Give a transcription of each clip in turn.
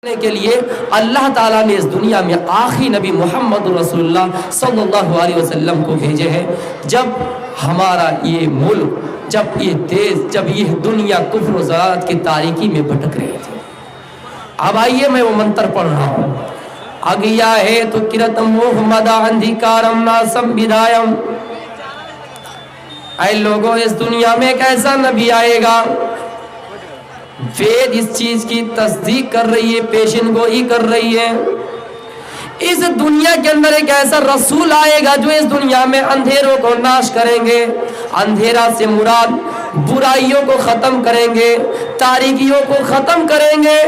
کے لیے اللہ تعالیٰ نے اس دنیا میں آخری نبی محمد رسول اللہ صلی اللہ علیہ وسلم کو بھیجے ہیں۔ جب ہمارا یہ ملک، جب یہ دیش، جب یہ دنیا کفر و ضلالت کی تاریکی میں بھٹک رہی تھی۔ اب آئیے میں وہ منتر پڑھ رہا ہوں۔ اگیا ہے تو کرتم محمد اندھیکارم ناسم بدایم۔ اے لوگوں، اس دنیا میں ایک ایسا نبی آئے گا، وید اس چیز کی تصدیق کر رہی ہے، پیشن گوئی کر رہی ہے۔ اس دنیا کے اندر ایک ایسا رسول آئے گا جو اس دنیا میں اندھیروں کو ناش کریں گے۔ اندھیرا سے مراد برائیوں کو ختم کریں گے، تاریکیوں کو ختم کریں گے۔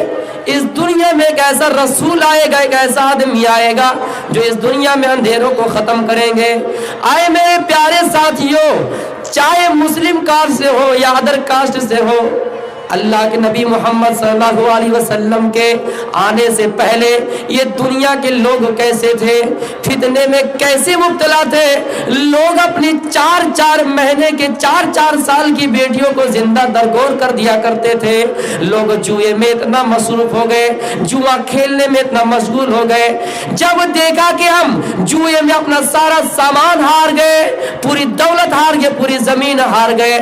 اس دنیا میں ایک ایسا رسول آئے گا، ایک ایسا آدمی آئے گا جو اس دنیا میں اندھیروں کو ختم کریں گے۔ آئے میرے پیارے ساتھیوں، چاہے مسلم کاسٹ سے ہو یا ادر کاسٹ سے ہو، اللہ کے نبی محمد صلی اللہ علیہ وسلم کے آنے سے پہلے یہ دنیا کے لوگ کیسے تھے، فتنے میں کیسے مبتلا تھے۔ لوگ اپنی چار مہینے کے 4 سال کی بیٹیوں کو زندہ درگور کر دیا کرتے تھے۔ لوگ جوئے میں اتنا مصروف ہو گئے، جوا کھیلنے میں اتنا مشغول ہو گئے۔ جب دیکھا کہ ہم جوئے میں اپنا سارا سامان ہار گئے، پوری دولت ہار گئے، پوری زمین ہار گئے،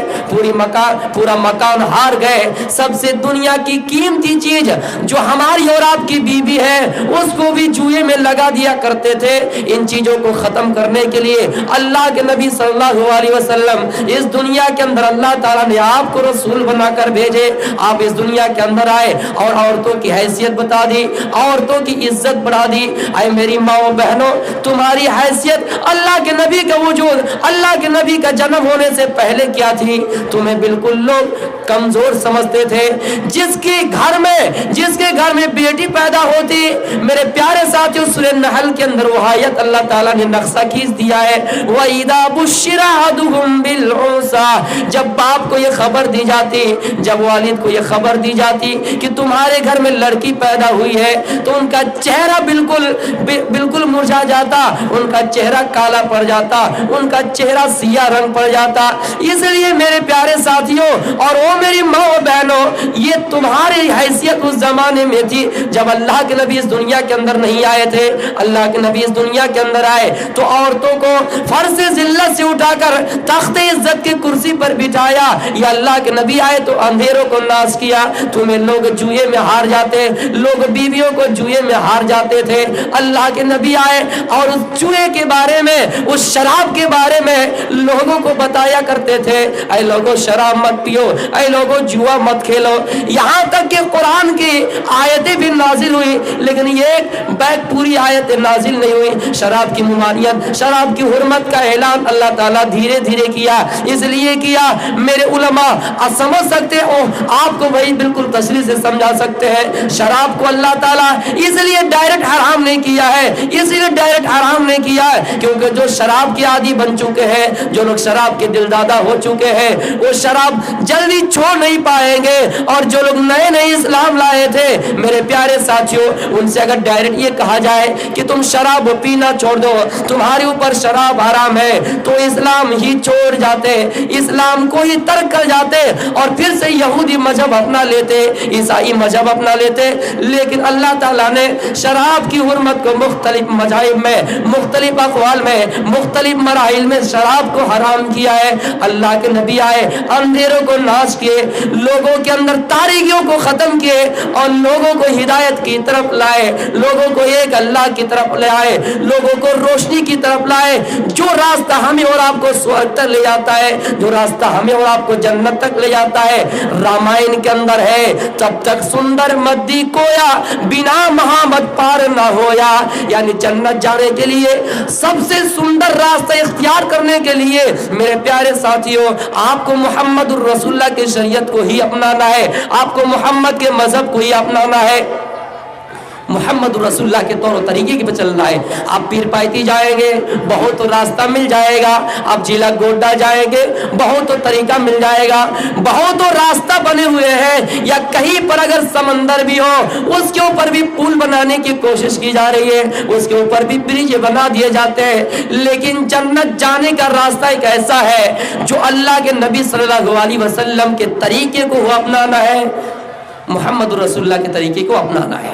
پورا مکان ہار گئے، سب سے دنیا کی قیمتی چیز جو ہماری اور آپ کی بیوی ہے اس کو بھی جوئے میں لگا دیا کرتے تھے۔ ان چیزوں کو ختم کرنے کے لیے اللہ کے نبی صلی اللہ علیہ وسلم اس دنیا کے اندر اللہ تعالیٰ نے آپ کو رسول بنا کر بھیجے۔ آپ اس دنیا کے اندر آئے اور عورتوں کی حیثیت بتا دی، عورتوں کی عزت بڑھا دی۔ اے میری ماؤں بہنوں، تمہاری حیثیت اللہ کے نبی کا وجود، اللہ کے نبی کا جنم ہونے سے پہلے کیا تھی؟ تمہیں بالکل لوگ کمزور سمجھتے تھے۔ جس کے گھر میں بیٹی پیدا ہوتی، میرے پیارے ساتھیوں، سورہ نحل کے اندر وہ آیت اللہ تعالیٰ نے نقشہ کھینچ دیا ہے، وَإِذَا بُشِّرَ أَحَدُهُم بِالْأُنثَىٰ۔ جب باپ کو یہ خبر دی جاتی، جب والد کو یہ خبر دی جاتی کہ تمہارے گھر میں لڑکی پیدا ہوئی ہے، تو ان کا چہرہ بالکل مرجھا جاتا، ان کا چہرہ کالا پڑ جاتا، ان کا چہرہ سیاہ رنگ پڑ جاتا۔ اس لیے میرے پیارے ساتھیوں اور وہ میری ماں و بہنوں، یہ تمہاری حیثیت اس زمانے میں تھی جب اللہ کے نبی اس دنیا کے اندر نہیں آئے تھے۔ اللہ کے نبی اس دنیا کے اندر آئے تو عورتوں کو فرش ذلت سے اٹھا کر تخت عزت کی کرسی پر بٹھایا۔ یہ اللہ کے نبی آئے تو اندھیروں کو ناش کیا۔ تمہیں لوگ جوئے میں ہار جاتے، لوگ بیویوں کو جوئے میں ہار جاتے تھے۔ اللہ کے نبی آئے اور اس جوئے کے بارے میں، اس شراب کے بارے میں لوگوں کو بتایا کرتے تھے، اے لوگوں شراب مت پیو، اے لوگوں جوا مت کھیلو۔ یہاں تک کہ قرآن کی آیتیں بھی نازل ہوئی، لیکن یہ بیک پوری آیتیں نازل نہیں ہوئی۔ شراب کی ممانعت، شراب کی حرمت کا اعلان اللہ تعالیٰ دھیرے دھیرے کیا۔ اس لیے کیا، میرے علماء سمجھ سکتے ہو، آپ کو وہی بالکل تشریح سے سمجھا سکتے ہیں۔ شراب کو اللہ تعالیٰ اس لیے ڈائریکٹ حرام نہیں کیا ہے، اس لیے ڈائریکٹ حرام نہیں کیا ہے کیونکہ جو شراب کے عادی بن چکے ہیں، جو لوگ شراب کے دل دادا ہو چکے ہیں، وہ شراب جلدی چھوڑ نہیں پائیں گے۔ اور جو لوگ نئے اسلام لائے تھے، میرے پیارے ساتھیوں، ان سے اگر ڈائریکٹ یہ کہا جائے کہ تم شراب پینا چھوڑ دو، تمہارے اوپر شراب حرام ہے، تو اسلام ہی چھوڑ جاتے، اسلام کو ہی ترک کر جاتے اور پھر سے یہودی مذہب اپنا لیتے، عیسائی مذہب اپنا لیتے۔ لیکن اللہ تعالیٰ نے شراب کی حرمت کو مختلف مذاہب میں، مختلف اقوال میں، مختلف مراحل میں شراب کو حرام کیا ہے۔ اللہ کے نبی آئے، اندھیروں کو ناش کیے، لوگوں کے اندر تاریکیوں کو ختم کیے اور لوگوں کو ہدایت کی طرف لائے، لوگوں کو ایک اللہ کی طرف لے آئے، لوگوں کو روشنی کی طرف لائے۔ جو راستہ ہمیں اور آپ کو سورگ تک لے جاتا ہے، جو راستہ ہمیں اور آپ کو جنت تک لے جاتا ہے، رامائن کے اندر ہے، تب تک سندر مدی کویا بنا محمد پار نہ ہویا۔ یعنی جنت جانے کے لیے سب سے سندر راستہ اختیار کرنے کے لیے میرے پیارے ساتھیوں، آپ کو محمد الرسول اللہ کی شریعت کو ہی اپنانا ہے، آپ کو محمد کے مذہب کو ہی اپنانا ہے، محمد رسول اللہ کے طور و طریقے کی پہ چلنا ہے۔ آپ پیر پائتی جائیں گے، بہت راستہ مل جائے گا، آپ جیلا گوڈا جائیں گے، بہت طریقہ مل جائے گا، بہت راستہ بنے ہوئے ہیں، یا کہیں پر اگر سمندر بھی ہو اس کے اوپر بھی پل بنانے کی کوشش کی جا رہی ہے، اس کے اوپر بھی برج بنا دیے جاتے ہیں۔ لیکن جنت جانے کا راستہ ایک ایسا ہے جو اللہ کے نبی صلی اللہ علیہ وسلم کے طریقے کو اپنانا ہے، محمد رسول اللہ کے طریقے کو اپنانا ہے۔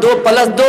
2+2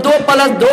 2+2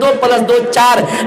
2+2 4।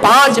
5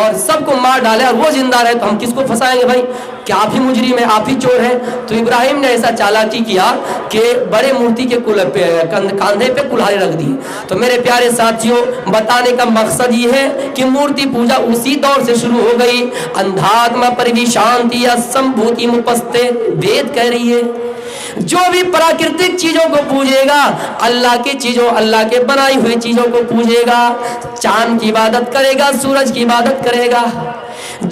اور سب کو مار ڈالے اور وہ زندہ رہے تو ہم کس کو پھنسائیں گے بھائی؟ کہ آپ ہی مجرم ہیں، آپ ہی چور ہیں۔ تو ابراہیم نے ایسا چالاکی کیا کہ بڑے مورتی کے کاندھے پہ کلہاڑی رکھ دی۔ تو میرے پیارے ساتھیوں، بتانے کا مقصد یہ ہے کہ مورتی پوجا اسی دور سے شروع ہو گئی۔ اندھاتما پرویشانتی سمبھوتی مپستے، وید کہہ رہی ہے جو بھی پراکرتک چیزوں کو پوجے گا، اللہ کی چیزوں، اللہ کے بنائی ہوئی چیزوں کو پوجے گا، چاند کی عبادت کرے گا، سورج کی عبادت کرے گا،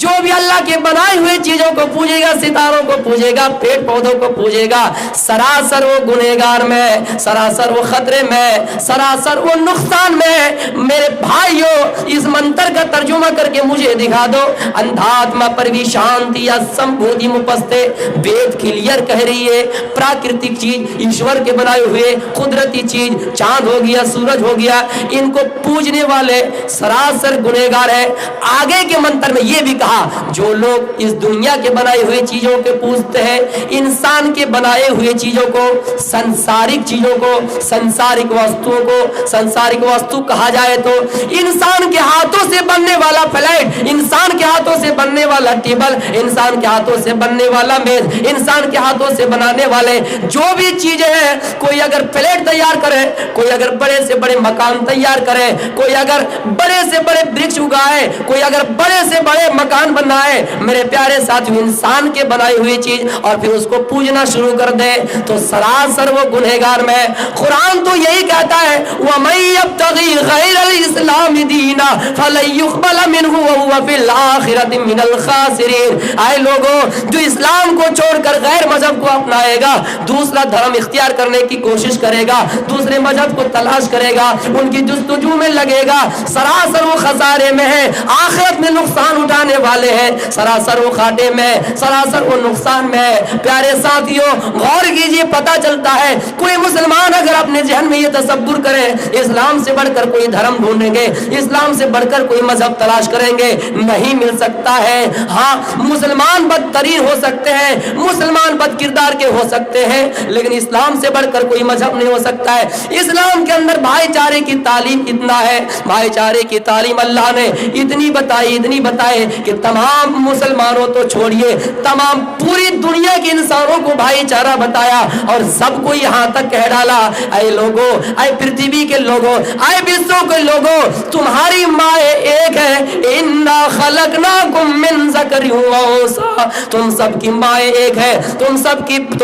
جو بھی اللہ کے بنائے ہوئے چیزوں کو پوجے گا، ستاروں کو پوجے گا، پیڑ پودوں کو پوجے گا، سراسر وہ گنہگار میں، سراسر وہ خطرے میں، سراسر وہ نقصان میں۔ میرے بھائیوں، اس منتر کا ترجمہ کر کے مجھے دکھا دو۔ اندھاتما پرویشانتی سمبھوتی مپستے، وید کلیئر کہہ رہی ہے پراکرتک چیز، ایشور کے بنائے ہوئے قدرتی چیز، چاند ہو گیا، سورج ہو گیا، ان کو پوجنے والے سراسر گنہگار ہیں۔ آگے کے منتر میں یہ بھی کہا جو لوگ اس دنیا کے بنائے ہوئے چیزوں کے پوجتے ہیں، انسان کے بنائے ہوئے چیزوں کو، سنسارک چیزوں کو، سنسارک وستوؤں کو، سنسارک وستو کہا جائے تو انسان کے ہاتھوں سے بننے والا فلیٹ، انسان کے ہاتھوں سے بننے والا ٹیبل، انسان کے ہاتھوں سے بننے والا میز، انسان کے ہاتھوں سے بنانے والے جو بھی چیزیں ہیں، کوئی اگر فلیٹ تیار کرے، کوئی اگر بڑے سے بڑے مکان تیار کرے، کوئی اگر بڑے سے بڑے برکش اگائے، کوئی اگر بڑے سے بڑے مکان بنائے، میرے پیارے ساتھیو، انسان کے بنائی ہوئی چیز اور پھر اس کو پوجنا شروع کر دے تو سراسر وہ گنہگار میں۔ قرآن تو یہی کہتا ہے وَمَن يَبْتَغِي غَيْرَ الْإِسْلَامِ دِينًا فَلَن يُقْبَلَ مِنْهُ وَهُوَ فِي الْآخِرَةِ مِنَ الْخَاسِرِينَ۔ اے لوگوں، جو اسلام کو چھوڑ کر غیر مذہب کو اپنائے گا، دوسرا دھرم اختیار کرنے کی کوشش کرے گا، دوسرے مذہب کو تلاش کرے گا، ان کی جستجو میں لگے گا، سراسر وہ خسارے میں ہے، آخرت میں نقصان اٹھانے والے ہیں، سراسر وہ کھاٹے میں، سراسر وہ نقصان میں۔ پیارے ساتھیوں، غور کیجئے، پتہ چلتا ہے کوئی مسلمان اگر اپنے ذہن میں یہ تصور کرے اسلام سے بڑھ کر کوئی دھرم ڈھونڈیں گے، اسلام سے بڑھ کر کوئی مذہب تلاش کریں گے، نہیں مل سکتا ہے۔ ہاں، مسلمان بدترین ہو سکتے ہیں، مسلمان بد کردار کے ہو سکتے ہیں، لیکن اسلام سے بڑھ کر کوئی مذہب نہیں ہو سکتا ہے۔ اسلام کے اندر بھائی چارے کی تعلیم اتنا ہے، بھائی چارے کی تعلیم اللہ نے اتنی بتائی کہ تمام مسلمانوں تو چھوڑیے، تمام پوری دنیا کے انسانوں کو بھائی چارہ بتایا اور سب کو یہاں تک کہہ ڈالا، اے لوگوں، اے پرتھوی کے لوگوں، اے وشو کے لوگوں، تمہاری ماں ایک ہے، انا خلقناکم من ذکر و انثی، تم سب کی ماں ایک ہے، تم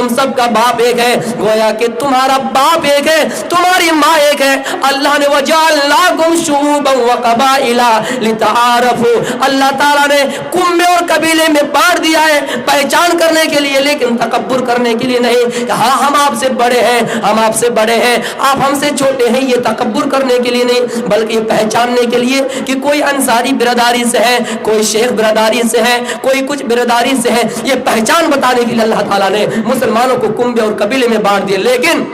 سب کا باپ ایک ہے، گویا کہ تمہارا باپ ایک ہے، تمہاری ماں ایک ہے۔ اللہ نے وجعلناکم شعوبا وقبائل لتعارفوا، اللہ تعالیٰ نے کنبے اور قبیلے میں بانٹ دیا ہے پہچان کرنے کے لیے، لیکن تکبر کرنے کے لیے نہیں کہ ہاں ہم آپ سے بڑے ہیں، ہم آپ سے بڑے ہیں، آپ ہم سے چھوٹے ہیں، یہ تکبر کرنے کے لیے نہیں، بلکہ یہ پہچاننے کے لیے کہ کوئی انصاری برادری سے ہے، کوئی شیخ برادری سے ہے، کوئی کچھ برادری سے ہے، یہ پہچان بتانے کے لیے اللہ تعالیٰ نے مسلمانوں کو کنبے اور قبیلے میں بانٹ دیا۔ لیکن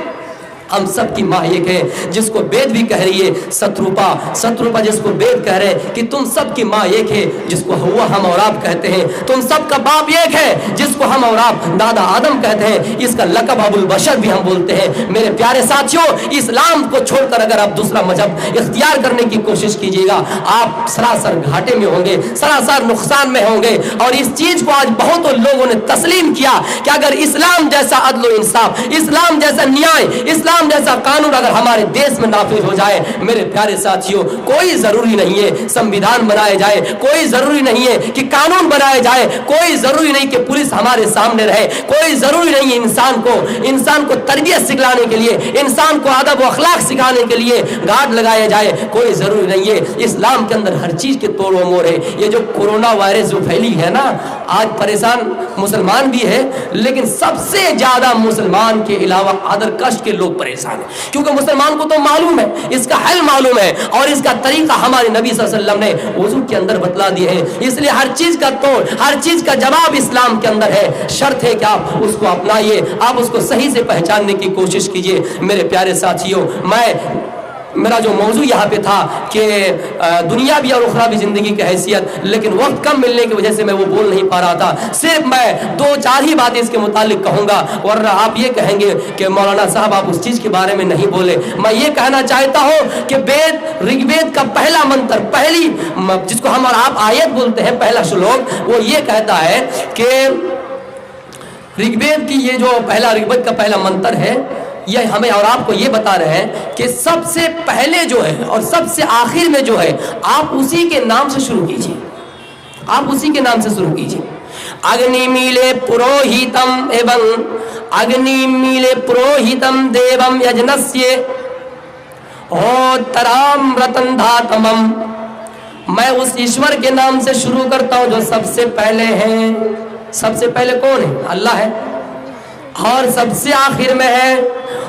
ہم سب کی ماں ایک ہے، جس کو وید بھی کہہ رہی ہے، ستروپا جس کو وید کہہ رہے کہ تم سب کی ماں ایک ہے، جس کو ہوا ہم اور آپ کہتے ہیں، تم سب کا باپ ایک ہے، جس کو ہم اور آپ دادا آدم کہتے ہیں، اس کا لقب ابو البشر بھی ہم بولتے ہیں۔ میرے پیارے ساتھیوں، اسلام کو چھوڑ کر اگر آپ دوسرا مذہب اختیار کرنے کی کوشش کیجیے گا، آپ سراسر گھاٹے میں ہوں گے، سراسر نقصان میں ہوں گے۔ اور اس چیز کو آج بہت لوگوں نے تسلیم کیا کہ اگر اسلام جیسا عدل و انصاف، اسلام جیسا نیائے، اسلام جیسا قانون اگر ہمارے دیش میں نافذ ہو جائے، میرے پیارے ساتھیوں، کوئی ضروری نہیں ہے سنویدھان بنائے جائے، کوئی ضروری نہیں ہے کہ قانون بنائے جائے، کوئی ضروری نہیں کہ پولیس ہمارے سامنے رہے، کوئی ضروری نہیں ہے انسان کو تربیت سکھلانے کے لیے، انسان کو ادب و اخلاق سکھانے کے لیے گارڈ لگایا جائے، کوئی ضروری نہیں ہے۔ اسلام کے اندر ہر چیز کے توڑ و موڑ ہے۔ یہ جو کورونا وائرس جو پھیلی ہے نا، آج پریشان مسلمان بھی ہے، لیکن سب سے زیادہ مسلمان کے علاوہ ادر کسٹ کے لوگ پریشان ہیں، کیونکہ مسلمان کو تو معلوم ہے، اس کا حل معلوم ہے، اور اس کا طریقہ ہمارے نبی صلی اللہ علیہ وسلم نے وضو کے اندر بتلا دیے ہیں۔ اس لیے ہر چیز کا توڑ، ہر چیز کا جواب اسلام کے اندر ہے۔ شرط ہے کہ آپ اس کو اپنائیے، آپ اس کو صحیح سے پہچاننے کی کوشش کیجئے۔ میرے پیارے ساتھیوں، میں میرا جو موضوع یہاں پہ تھا کہ دنیا بھی اور اخروی زندگی کی حیثیت، لیکن وقت کم ملنے کی وجہ سے میں وہ بول نہیں پا رہا تھا. صرف میں 2-4 ہی باتیں اس کے متعلق کہوں گا، ورنہ آپ یہ کہیں گے کہ مولانا صاحب آپ اس چیز کے بارے میں نہیں بولے. میں یہ کہنا چاہتا ہوں کہ رگ وید کا پہلا منتر، پہلی جس کو ہم اور آپ آیت بولتے ہیں، پہلا شلوک، وہ یہ کہتا ہے کہ رگ وید کی یہ جو پہلا رگ وید کا پہلا منتر ہے، یہ ہمیں اور آپ کو یہ بتا رہے ہیں کہ سب سے پہلے جو ہے اور سب سے آخر میں جو ہے آپ اسی کے نام سے شروع کیجئے. آپ اسی کے نام سے شروع کیجئے. اگنی میلے پروہیتم ایوم اگنی میلے پروہیتم دیوم یجنسیے ہوترام رتن دھاتمم. میں اس ایشور کے نام سے شروع کرتا ہوں جو سب سے پہلے ہیں. سب سے پہلے کون ہے؟ اللہ ہے. اور سب سے آخر میں ہے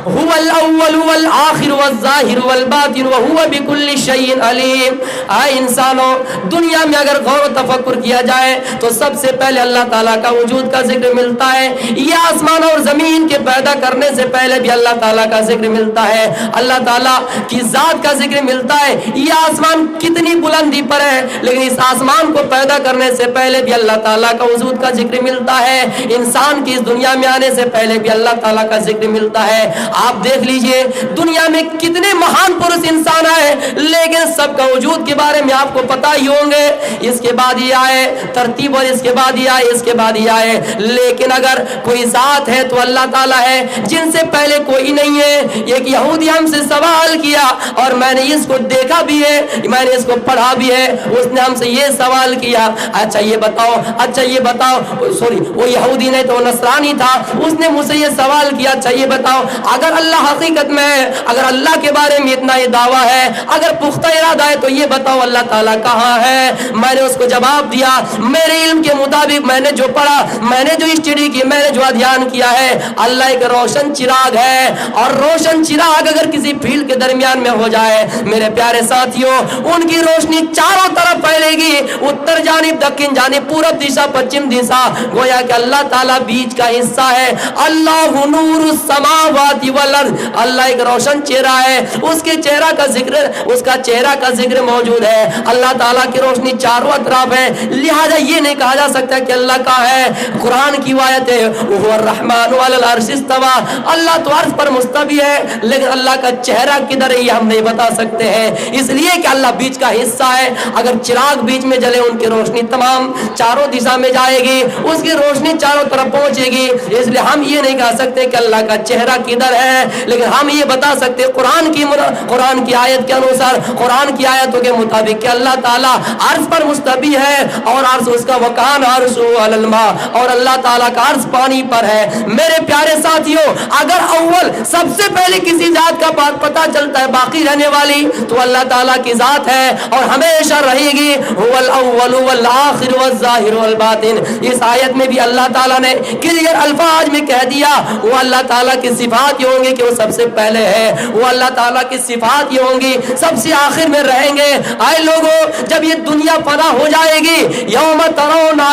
هو الاول والآخر والظاہر والباطن وهو بكل شيء علیم. اے انسانوں، دنیا میں اگر غور و تفکر کیا جائے تو سب سے پہلے اللہ تعالیٰ کا وجود کا ذکر ملتا ہے. یہ آسمان اور زمین کے پیدا کرنے سے پہلے بھی اللہ تعالیٰ کا ذکر ملتا ہے. اللہ تعالیٰ کی ذات کا ذکر ملتا ہے. یہ آسمان کتنی بلندی پر ہے، لیکن اس آسمان کو پیدا کرنے سے پہلے بھی اللہ تعالیٰ کا وجود کا ذکر ملتا ہے. انسان کی اس دنیا میں آنے سے پہلے بھی اللہ تعالیٰ کا ذکر ملتا ہے. آپ دیکھ لیجئے دنیا میں کتنے مہان پرس انسان آئے، لیکن سب کا وجود کے بارے میں آپ کو پتہ ہی ہوں گے. اس کے بعد یہ آئے ترتیب، اور اس کے بعد یہ آئے، اس کے بعد یہ آئے. لیکن اگر کوئی ذات ہے تو اللہ تعالیٰ ہے، جن سے پہلے کوئی نہیں ہے. ایک یہودی ہم سے سوال کیا اور میں نے اس کو دیکھا بھی ہے، میں نے اس کو پڑھا بھی ہے. اس نے ہم سے یہ سوال کیا، اچھا یہ بتاؤ سوری وہ یہودی نہیں تو وہ نصرانی تھا. اس نے مجھ سے یہ سوال کیا، اچھا یہ بتاؤ اگر اللہ حقیقت میں ہے، اگر اللہ کے بارے میں اتنا یہ دعویٰ ہے، اگر پختہ ارادہ ہے، تو یہ بتاؤ اللہ تعالیٰ کہاں ہے؟ میں نے اس کو جواب دیا میرے علم کے مطابق، میں نے جو پڑھا، میں نے جو اسٹڈی کی، میں نے جو ادھیان کیا ہے، اللہ ایک روشن چراغ ہے. اور روشن چراغ اگر کسی فیلڈ کے درمیان میں ہو جائے میرے پیارے ساتھیوں، ان کی روشنی چاروں طرف پھیلے گی، اتر جانب، دکن جانب، پورب دشا، پچھم دشا. گویا کہ اللہ تعالیٰ بیچ کا حصہ ہے. اللہ نور السماوات والارض، اللہ ایک روشن چہرہ ہے. اس کے چہرہ کا ذکر، اس کا چہرہ کا ذکر موجود ہے. اللہ تعالیٰ کی روشنی چاروں اطراف ہے. لہذا یہ نہیں کہا جا سکتا کہ اللہ کا ہے. قرآن کی آیت ہے وہ الرحمن علی العرش استوى، اللہ تو عرش پر مستوی ہے، لیکن اللہ کا چہرہ کدھر ہے یہ ہم نہیں بتا سکتے ہیں. اس لیے کہ اللہ بیچ کا حصہ ہے. اگر چراغ بیچ میں جلے ان کی روشنی تمام چاروں دشا میں جائے گی، اس کی روشنی چاروں طرف پہنچے گی. اس لیے ہم یہ نہیں کہہ سکتے کہ اللہ کا چہرہ کدھر ہے، لیکن ہم یہ بتا سکتے قرآن کی آیت کے انوسار، قرآن کی آیتوں کے مطابق کہ اللہ تعالیٰ عرش پر مستوی ہے، اور عرش اس کا وکان عرش علی الماء، اور اللہ تعالیٰ کا عرش پانی پر ہے. میرے پیارے ساتھیوں، اگر اول سب سے پہلے کسی ذات کا بات پتہ چلتا ہے باقی رہنے والی، تو اللہ تعالیٰ کی ذات ہے اور ہمیشہ رہے گی. هو الاول والآخر والظاہر والباطن. اس آیت میں بھی اللہ تعالیٰ نے کلیئر الفاظ میں کہہ دیا وہ اللہ تعالیٰ کی صفات یہ ہوں گی کہ وہ سب سے پہلے ہے. وہ اللہ تعالیٰ کی صفات یہ ہوں گی سب سے آخر میں رہیں گے. آئے لوگوں، جب یہ دنیا فنا ہو جائے گی، یوم ترونا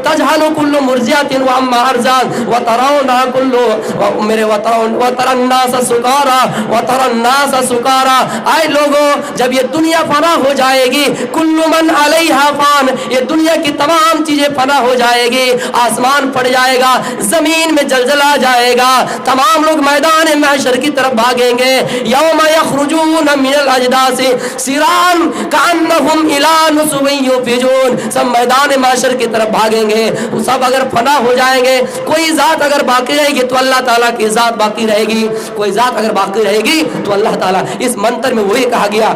تجھل کل مرضیۃ وعما ارضات وترونا کل میرے وتر الناس سکارا وتر الناس سکارا. آئے لوگوں، جب یہ دنیا فنا ہو جائے گی، کل من علیہا فان، یہ دنیا کی تمام چیزیں فنا ہو جائے گی. آسمان پھٹ جائے گا، زمین میں زلزلہ جائے گا، تمام لوگ میدان محشر کی طرف بھاگیں گے. یوم یخرجون من الاجداث سران کانہم الی نصب یوفضون. سب میدان محشر کی طرف بھاگیں گے. سب اگر فنا ہو جائیں گے، کوئی ذات اگر باقی رہے گی تو اللہ تعالیٰ کی ذات باقی رہے گی، کوئی ذات اگر باقی رہے گی تو اللہ تعالیٰ. اس منتر میں وہی کہا گیا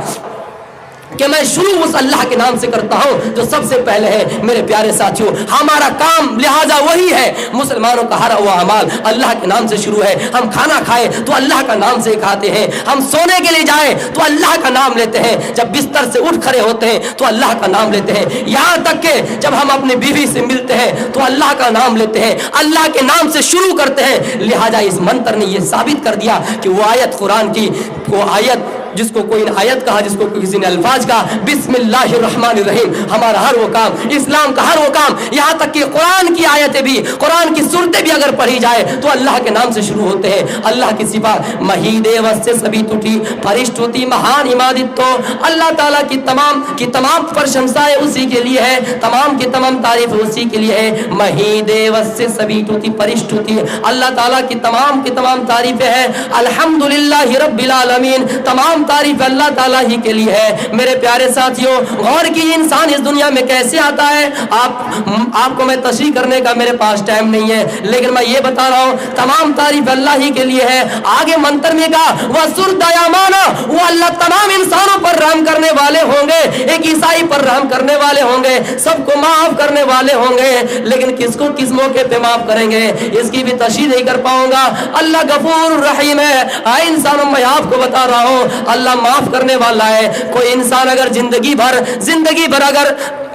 کہ میں شروع اس اللہ کے نام سے کرتا ہوں جو سب سے پہلے ہے. میرے پیارے ساتھیوں، ہمارا کام لہذا وہی ہے. مسلمانوں کا ہر ہوا اعمال اللہ کے نام سے شروع ہے. ہم کھانا کھائے تو اللہ کا نام سے کھاتے ہیں، ہم سونے کے لیے جائیں تو اللہ کا نام لیتے ہیں، جب بستر سے اٹھ کھڑے ہوتے ہیں تو اللہ کا نام لیتے ہیں، یہاں تک کہ جب ہم اپنی بیوی سے ملتے ہیں تو اللہ کا نام لیتے ہیں، اللہ کے نام سے شروع کرتے ہیں. لہذا اس منتر نے یہ ثابت کر دیا کہ وہ آیت قرآن کی، وہ آیت جس کو کوئی نے آیت کہا, جس کو کسی نے الفاظ کہا, بسم اللہ الرحمن الرحیم. ہمارا ہر وہ کام, اسلام کا ہر وہ کام, یہاں تک کہ قرآن کی آیتیں بھی, قرآن کی سورتیں بھی اگر پڑھی جائے تو اللہ کے نام سے شروع ہوتے ہیں. اللہ کی صفات مہیدے وسے سبھی ٹوٹی فرشتوتی مہان عمادت, تو اللہ تعالیٰ کی تمام پرشنسائیں اسی کے لیے ہے, تمام کی تمام تعریف اسی کے لیے ہے. مہیدے وسے سبھی ٹوٹی فرشتوتی, اللہ تعالیٰ کی تمام تعریفیں ہیں. الحمدللہ رب العالمین, تمام تعریف اللہ تعالیٰ ہی کے لیے ہے. میرے پیارے ساتھیوں, غور کی انسان اس دنیا میں کیسے آتا ہے, آپ کو میں تشریح کرنے کا میرے پاس ٹائم نہیں ہے, لیکن میں یہ بتا رہا ہوں تمام تعریف اللہ ہی کے لیے ہے. آگے منتر میں کہا وَسُرْ دَيَامَانَ, وہ اللہ تمام انسانوں پر رحم کرنے والے ہوں گے, ایک عیسائی پر رحم کرنے والے ہوں گے, سب کو معاف کرنے والے ہوں گے, لیکن کس کو کس موقع پہ معاف کریں گے اس کی بھی تشریح نہیں کر پاؤں گا. اللہ غفور رحیم ہے. آئے انسانوں, میں آپ کو بتا رہا ہوں اللہ معاف کرنے والا ہے. کوئی انسان اگر زندگی بھر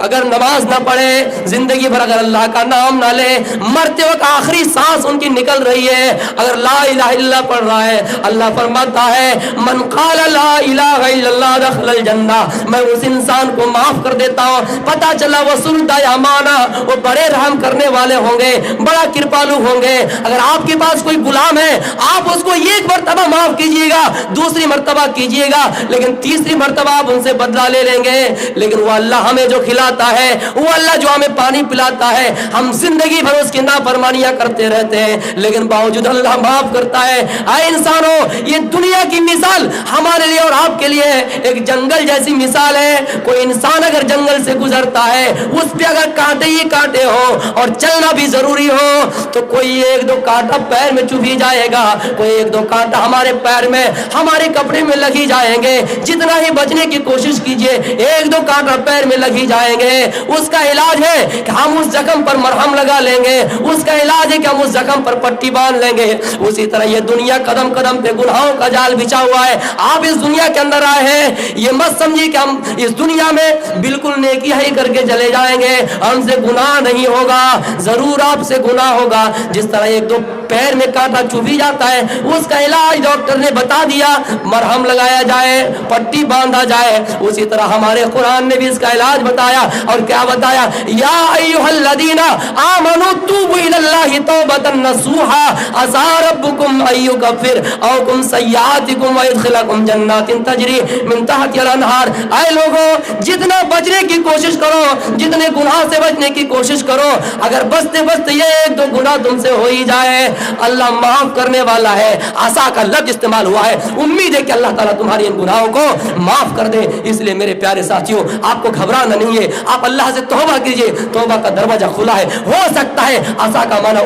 اگر نماز نہ پڑھے, زندگی بھر اگر اللہ کا نام نہ لے, مرتے وقت آخری سانس ان کی نکل رہی ہے, اگر لا الہ الا اللہ پڑھ رہا ہے, اللہ فرماتا ہے من قال لا الہ الا اللہ دخل الجنہ, میں اس انسان کو معاف کر دیتا ہوں. پتا چلا وصول دایامانہ, وہ بڑے رحم کرنے والے ہوں گے, بڑا کرپالو ہوں گے. اگر آپ کے پاس کوئی غلام ہے, آپ اس کو ایک مرتبہ معاف کیجئے گا, دوسری مرتبہ کیجئے گا, لیکن تیسری مرتبہ آپ ان سے بدلہ لے لیں گے. لیکن وہ اللہ ہمیں جو کھلاتا ہے, وہ اللہ جو ہمیں پانی پلاتا ہے, ہم زندگی بھر اس کی نافرمانیاں کرتے رہتے ہیں, لیکن باوجود اللہ معاف کرتا ہے. اے انسانوں, یہ دنیا کی مثال ہمارے لیے اور آپ کے لیے ایک جنگل جیسی مثال ہے. کوئی انسان اگر جنگل سے گزرتا ہے, اس پہ اگر کانٹے ہی کانٹے ہو اور چلنا بھی ضروری ہو, تو کوئی ایک دو کانٹا پیر میں چبھ ہی جائے گا, کوئی ایک دو کانٹا ہمارے پیر میں, ہمارے کپڑے میں لگ ہی جائیں گے. جتنا ہی بچنے کی کوشش کیجئے, ایک دو کانٹا پیر میں لگ ہی جائیں گے. اس کا علاج ہے کہ ہم اس زخم پر مرہم لگا لیں گے, اس کا علاج ہے کہ ہم اس زخم پر پٹی باندھ لیں گے. اسی طرح یہ دنیا قدم قدم پہ گناہوں کا جال بچھا ہوا ہے. آپ اس دنیا کے اندر آئے ہیں, یہ مت سمجھیے کہ ہم اس دنیا میں بالکل نیکی ہی کر کے چلے جائیں گے, ہم سے گناہ نہیں ہوگا. ضرور آپ سے گناہ ہوگا. جس طرح ایک دو پیر میں کانٹا چبھی جاتا ہے, اس کا علاج ڈاکٹر نے بتا دیا, مرہم لگایا جائے, پٹی باندھا جائے. اسی طرح ہمارے قرآن نے بھی اس کا علاج بتایا, اور کیا بتایا, یا ایھا الذین آمنوا توبوا الی اللہ توبۃ نصوحا عسى ربکم ان یکفر عنکم سیئاتکم ویدخلکم جنات تجری من تحتها الانہار. اے لوگوں, جتنا بچنے کی کوشش کرو, جتنے گناہ سے بچنے کی کوشش کرو, اگر بچتے بچتے یہ ایک دو گناہ تم سے ہو ہی جائے, اللہ معاف کرنے والا ہے. عسا کا لفظ استعمال ہوا ہے, امید ہے کہ اللہ تعالیٰ تمہاری ان گناہوں کو معاف کر دے. اس لیے میرے پیارے ساتھیوں, آپ کو گھبرانا نہیں ہے, آپ اللہ سے توبہ کیجئے, توبہ کا دروازہ کھلا ہے. ہو سکتا ہے عسا کا معنی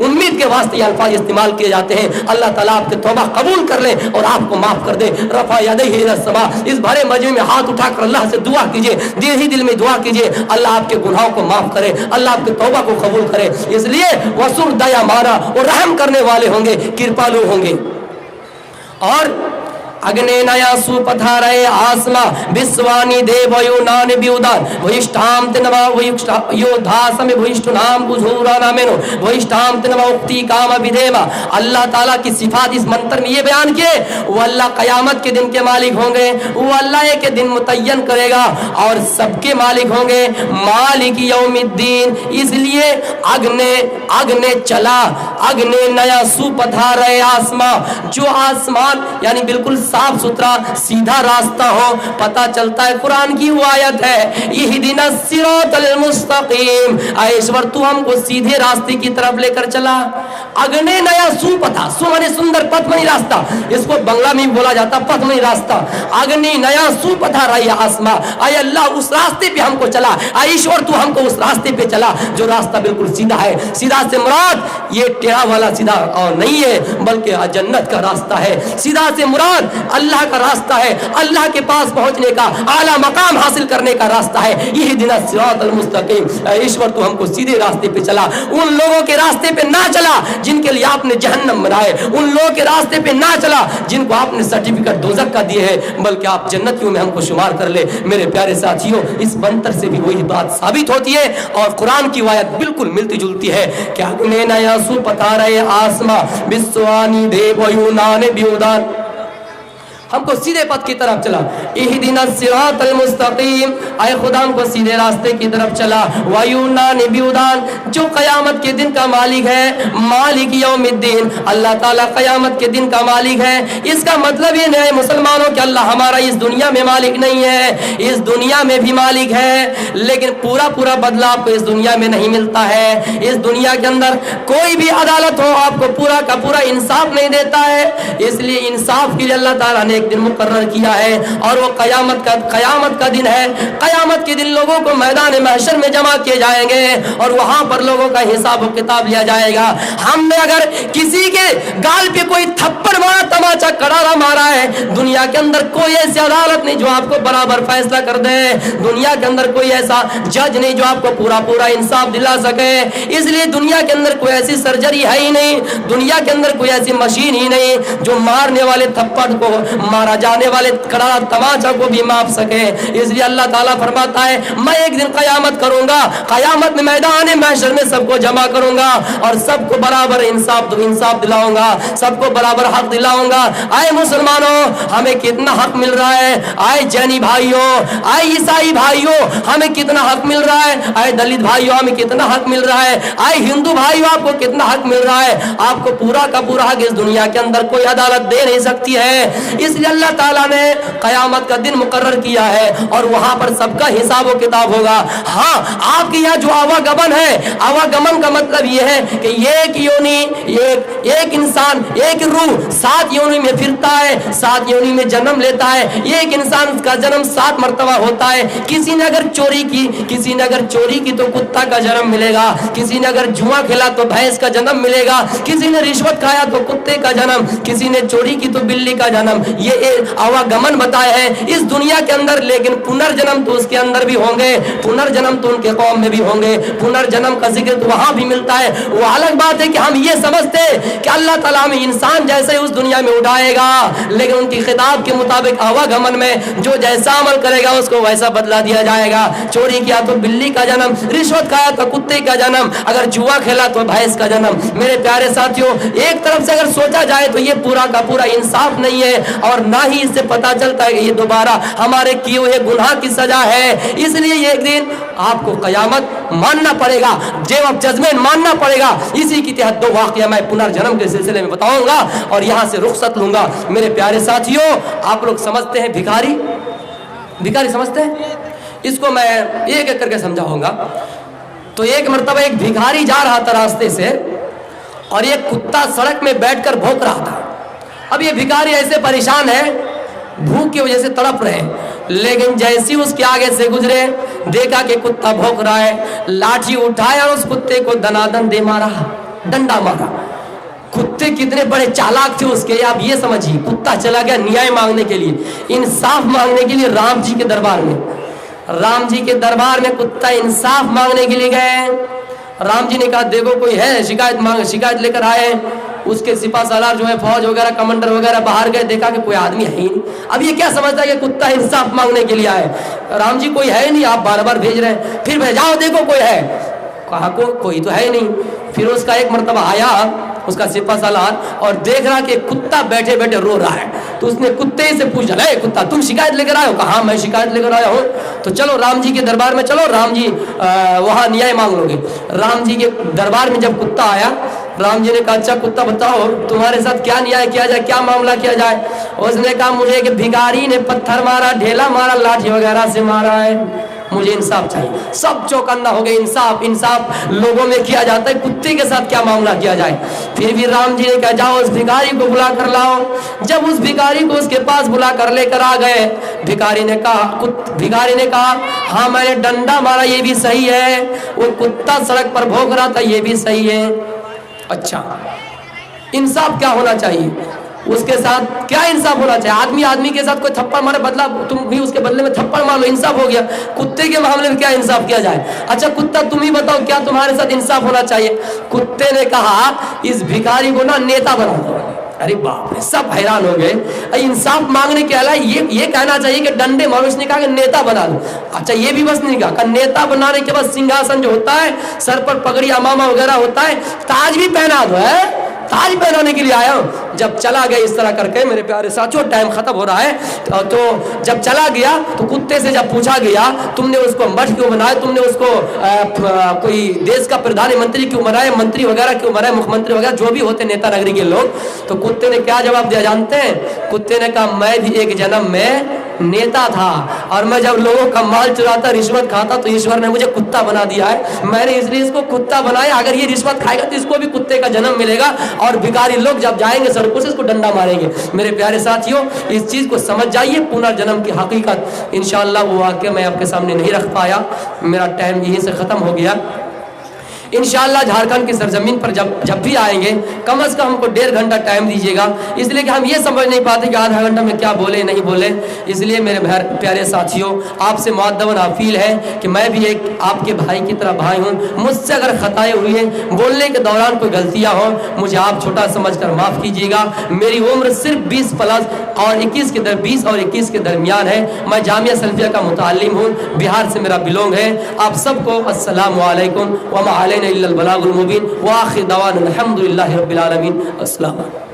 امید کے واسطے یہ الفاظ استعمال کیے جاتے ہیں. اللہ تعالیٰ آپ کے توبہ قبول کر لے اور آپ کو معاف کر دے. رفع یدیہ الی السماء, اس بھرے مجمع میں ہاتھ اٹھا کر اللہ سے دعا کیجئے, دل ہی دل میں دعا کیجئے, اللہ آپ کے گناہوں کو معاف کرے, اللہ آپ کے توبہ کو قبول کرے. اس لیے وسر دیا مارا, وہ رحم کرنے والے ہوں گے, کرپالو ہوں گے. اور اگنے نیا سو پتھارے آسما بسوانی دے ویونان بیودان ویشتام تنوا ویودھاسم ویشتنام بزھورا نامنو ویشتام تنوا اکتی کاما بدیما. اللہ تعالیٰ کی صفات اس منتر میں یہ بیان کیے, وہ اللہ قیامت کے دن کے مالک ہوں گے, وہ اللہ ایک دن متعین کرے گا اور سب کے مالک ہوں گے, مالک یوم الدین. اس لیے اگنے چلا, اگنے نیا سو پتھارے آسما, جو آسمان یعنی بالکل صاف ستھرا سیدھا راستہ ہو. پتا چلتا ہے قرآن کی وہ آیت ہے, اہدنا الصراط المستقیم, اے ایشور تو ہم کو سیدھے راستے کی طرف لے کر چلا. اگنے نیا سو پتھا, سو مانے سندر, پتھ منی راستہ, اس کو بنگلہ میں بولا جاتا پتھ منی راستہ. اگنے نیا سو پتھا رہی آسما, اے اللہ اس راستے پہ ہم کو چلا, اے ایشور تو ہم کو اس راستے پہ چلا جو راستہ بالکل سیدھا ہے. سیدھا سے مراد یہ ٹیڑھا والا سیدھا اور نہیں ہے, بلکہ جنت کا راستہ ہے. سیدھا سے مراد اللہ کا راستہ ہے, اللہ کے پاس پہنچنے کا, اعلیٰ مقام حاصل کرنے کا راستہ ہے. یہ دن الصراط المستقیم, ایشور تو ہم کو سیدھے راستے پہ چلا. ان لوگوں کے راستے پہ نہ چلا جن کے لیے آپ نے جہنم بنائے, ان لوگوں کے راستے پہ نہ چلا جن کو آپ نے سرٹیفکیٹ دوزخ کا دیے ہے, بلکہ آپ جنتیوں میں ہم کو شمار کر لے. میرے پیارے ساتھیوں, اس منتر سے بھی وہی بات ثابت ہوتی ہے اور قرآن کی آیت بالکل ملتی جلتی ہے کہ اگنے نیا سو پتھارے آسما بسوانی دے ویونان بیودان. ہم کو سیدھے پتھ کی طرف چلا. اہدنا الصراط المستقیم, اے خدا ہم کو سیدھے راستے کی طرف چلا. ویونان بیودان, جو قیامت کے دن کا مالک ہے, مالک یوم الدین, اللہ تعالیٰ قیامت کے دن کا مالک ہے. اس کا مطلب یہ نہیں مسلمانوں کہ اللہ ہمارا اس دنیا میں مالک نہیں ہے, اس دنیا میں بھی مالک ہے, لیکن پورا پورا بدلہ آپ کو اس دنیا میں نہیں ملتا ہے. اس دنیا کے اندر کوئی بھی عدالت ہو آپ کو پورا کا پورا انصاف نہیں دیتا ہے. اس لیے انصاف کے لیے اللہ تعالیٰ نے ایک دن مقرر کیا ہے, اور وہ قیامت کا دن ہے. قیامت کے دن لوگوں کو میدان محشر میں جمع کیے جائیں گے, اور وہاں پر لوگوں کا حساب و کتاب لیا جائے گا. ہم نے اگر کسی کے گال پہ کوئی تھپڑ مارا, تماچا کڑارا مارا ہے, دنیا کے اندر کوئی ایسی عدالت نہیں جو آپ کو برابر فیصلہ کر دے. دنیا کے اندر کوئی ایسا جج نہیں جو آپ کو پورا پورا انصاف دلا سکے. اس لیے دنیا کے اندر کوئی ایسی سرجری ہے ہی نہیں, دنیا کے اندر کوئی ایسی مشین ہی نہیں جو مارنے والے تھپڑ کو, مارا جانے والے کڑارا تماچا کو بھی ماپ سکے. اس لیے اللہ تعالیٰ فرماتا ہے میں ایک دن قیامت کروں گا, قیامت میں میدان محشر میں سب کو جمع کروں گا, اور سب کو برابر انصاف دلاؤں گا, سب کو برابر حق دلاؤں گا. آئے مسلمانوں, ہمیں کتنا حق مل رہا ہے؟ آئے جینی بھائیوں, آئے عیسائی بھائیوں, ہمیں کتنا حق مل رہا ہے؟ آئے دلت بھائیوں, ہمیں کتنا حق مل رہا ہے؟ آئے ہندو بھائیوں, آپ کو کتنا حق مل رہا ہے؟ آپ کو پورا کا پورا حق اس دنیا کے اندر کوئی عدالت دے نہیں سکتی ہے. اس لیے اللہ تعالیٰ نے قیامت کا دن مقرر کیا ہے, اور وہاں پر سب کا حساب و کتاب ہوگا. ہاں, آپ کے یہاں جو آواگمن ہے, آواگمن کا مطلب یہ ہے کہ ایک یونی, ایک انسان, ایک روح 7 یونی میں پھرتا ہے, 7 یونی میں جنم لیتا ہے. ایک انسان کا جنم 7 مرتبہ ہوتا ہے. کسی نے اگر چوری کی تو کتا کا جنم ملے گا, کسی نے اگر جوا کھیلا تو بھینس کا جنم ملے گا, کسی نے رشوت کھایا تو کتے کا جنم, کسی نے چوری کی تو بلی کا جنم. یہ آواگمن بتایا ہے اس دنیا کے اندر. لیکن پنرجنم تو اس کے اندر بھی ہوں گے, پنرجنم تو ان کے قوم میں بھی ہوں گے, پنرجنم کا ذکر تو وہاں بھی ملتا ہے. وہ الگ بات ہے کہ ہم یہ سمجھتے کہ اللہ تعالیٰ ہمیں انسان جیسے اس دنیا میں اٹھائے گا, لیکن ان کی خطاب کے مطابق آواگمن میں جو جیسا عمل کرے گا اس کو ویسا بدلہ دیا جائے گا. چوری کیا تو بلی کا جنم, رشوت کھایا تو کتے کا جنم, اگر جوا کھیلا تو بھینس کا جنم. میرے پیارے ساتھیوں, ایک طرف سے اگر سوچا جائے تو یہ پورا کا پورا انصاف نہیں ہے, اور نہ ہی اس سے پتہ چلتا ہے کہ یہ دوبارہ ہمارے کیے ہوئے گناہ کی سزا ہے. اس لیے یہ ایک دن آپ کو قیامت ماننا پڑے گا, ڈے آف ججمنٹ ماننا پڑے گا. اسی کی تحت 2 واقعہ میں پنرجنم کے سلسلے میں بتاؤں گا, اور یہاں سے رخصت لوں گا. میرے پیارے ساتھیوں, آپ لوگ سمجھتے ہیں بھکاری سمجھتے ہیں, اس کو میں ایک ایک کر کے سمجھاؤں گا. تو ایک مرتبہ ایک بھکاری جا رہا تھا راستے سے, اور ایک کتا سڑک میں بیٹھ کر بھونک رہا تھا. اب یہ بھکاری ایسے پریشان ہے, بھوک کی وجہ سے تڑپ رہے, لیکن جیسی اس کے آگے سے گزرے دیکھا کہ کتا بھونک رہا ہے, لاٹھی اٹھایا اور اس کتے کو دنادن دے مارا, ڈنڈا مارا. کتے کتنے بڑے چالاک تھے اس کے, آپ یہ سمجھیے. کتا چلا گیا نیائے مانگنے کے لیے, انصاف مانگنے کے لیے رام جی کے دربار میں. رام جی کے دربار میں کتا انصاف مانگنے کے لیے گئے. رام جی نے کہا دیکھو کوئی ہے شکایت لے کر آئے. اس کے سپاہ سالار جو ہے, فوج وغیرہ کمانڈر وغیرہ باہر گئے, دیکھا کہ کوئی آدمی ہے ہی نہیں. اب یہ کیا سمجھتا ہے کہ کتا انصاف مانگنے کے لیے آئے. رام جی کوئی ہے نہیں, آپ بار بار بھیج رہے ہیں, پھر بھیجاؤ دیکھو کوئی ہے. کہا کوئی تو ہے نہیں. پھر اس کا ایک مرتبہ آیا اس کا سپاہ سالار, اور دیکھ رہا کہ کتا بیٹھے بیٹھے رو رہا ہے. تو اس نے کتے سے پوچھا, اے کتا تم شکایت لے کر آئے ہو؟ کہا ہاں میں شکایت لے کر آیا ہوں. تو چلو رام جی کے دربار میں چلو, رام جی وہاں نیائے مانگ لو گے. رام جی کے دربار میں جب کتا آیا, رام جی نے کہا اچھا کتا بتاؤ تمہارے ساتھ کیا نیائے کیا جائے, کیا معاملہ کیا جائے. اس نے کہا مجھے کہ بھکاری نے پتھر مارا, ڈھیلا مارا, لاٹھی وغیرہ سے مارا ہے, مجھے انصاف چاہیے. سب چوکنا ہو گئے. انصاف لوگوں میں کیا جاتا ہے, کتے کے ساتھ کیا معاملہ کیا جائے. پھر بھی رام جی نے کہا جاؤ اس بھکاری کو بلا کر لاؤ. جب اس بھکاری کو اس کے پاس بلا کر لے کر آ گئے, بھکاری نے کہا ہاں میں نے ڈنڈا مارا, یہ بھی صحیح ہے. وہ کتا سڑک پر بھونک رہا تھا, یہ بھی صحیح ہے. اچھا انصاف کیا ہونا چاہیے, اس کے ساتھ کیا انصاف ہونا چاہیے؟ آدمی کے ساتھ کوئی تھپڑ مارے, بدلہ تم بھی اس کے بدلے میں تھپڑ مار لو, انصاف ہو گیا. کتے کے معاملے میں کیا انصاف کیا جائے؟ اچھا کتا تم ہی بتاؤ کیا تمہارے ساتھ انصاف ہونا چاہیے؟ کتے نے کہا اس بھکاری کو نا نیتا بنا دو. ارے باپ رے, سب حیران ہو گئے. انصاف مانگنے کے علاوہ یہ کہنا چاہیے کہ ڈنڈے مارو. اس نے کہا کہ نیتا بنا دو. اچھا یہ بھی بس نہیں کہا کہ نیتا بنانے کے بعد سنگھاسن جو ہوتا ہے, سر پر پگڑی امامہ وغیرہ ہوتا ہے, تاج بھی پہنا دو. ہے تاج پہنانے کے لیے آیا ہوں. جب چلا گیا اس طرح کر کے میرے پیارے ساتھیوں ٹائم ختم ہو رہا ہے, تو جب چلا گیا تو کتے سے جب پوچھا گیا تم نے اس کو مٹھ کیوں بنایا, تم نے اس کو کوئی دیش کا پردھان منتری کیوں بنایا, منتری وغیرہ کیوں بنایا, مکھ منتری وغیرہ جو بھی ہوتے نیتا نگری کے لوگ, تو کتے نے کیا جواب دیا جانتے ہیں؟ کتے نے کہا میں بھی ایک جنم میں نیتا تھا, اور میں جب لوگوں کا مال چراتا رشوت کھاتا تو ایشور نے مجھے کتا بنا دیا ہے, میں نے اس لیے اس کو کتا بنایا. اگر یہ رشوت کھائے گا تو اس کو بھی کتے کا جنم ملے گا, اور بھکاری لوگ جب جائیں گے سڑکوں سے اس کو ڈنڈا ماریں گے. میرے پیارے ساتھیوں اس چیز کو سمجھ جائیے, پنرجنم کی حقیقت. انشاءاللہ وہ واقعہ میں آپ کے سامنے نہیں رکھ پایا, میرا ٹائم یہیں سے ختم ہو گیا. انشاءاللہ جھارکھنڈ کی سرزمین پر جب بھی آئیں گے کم از کم ہم کو 1.5 گھنٹہ ٹائم دیجیے گا, اس لیے کہ ہم یہ سمجھ نہیں پاتے کہ آدھا گھنٹہ میں کیا بولے نہیں بولے. اس لیے میرے پیارے ساتھیوں آپ سے مؤدباً اپیل ہے کہ میں بھی ایک آپ کے بھائی کی طرح بھائی ہوں, مجھ سے اگر خطائیں ہوئی ہیں, بولنے کے دوران کوئی غلطیاں ہوں, مجھے آپ چھوٹا سمجھ کر معاف کیجیے گا. میری عمر صرف 20 پلس اور 20 اور 21 کے درمیان ہے. میں جامعہ سلفیہ کا متعلم ہوں, بہار سے میرا بلونگ ہے. آپ سب کو السلام علیکم وما علینا الا البلاغ المبین, وآخر دعوانا الحمدللہ رب العالمین. السلام علیکم.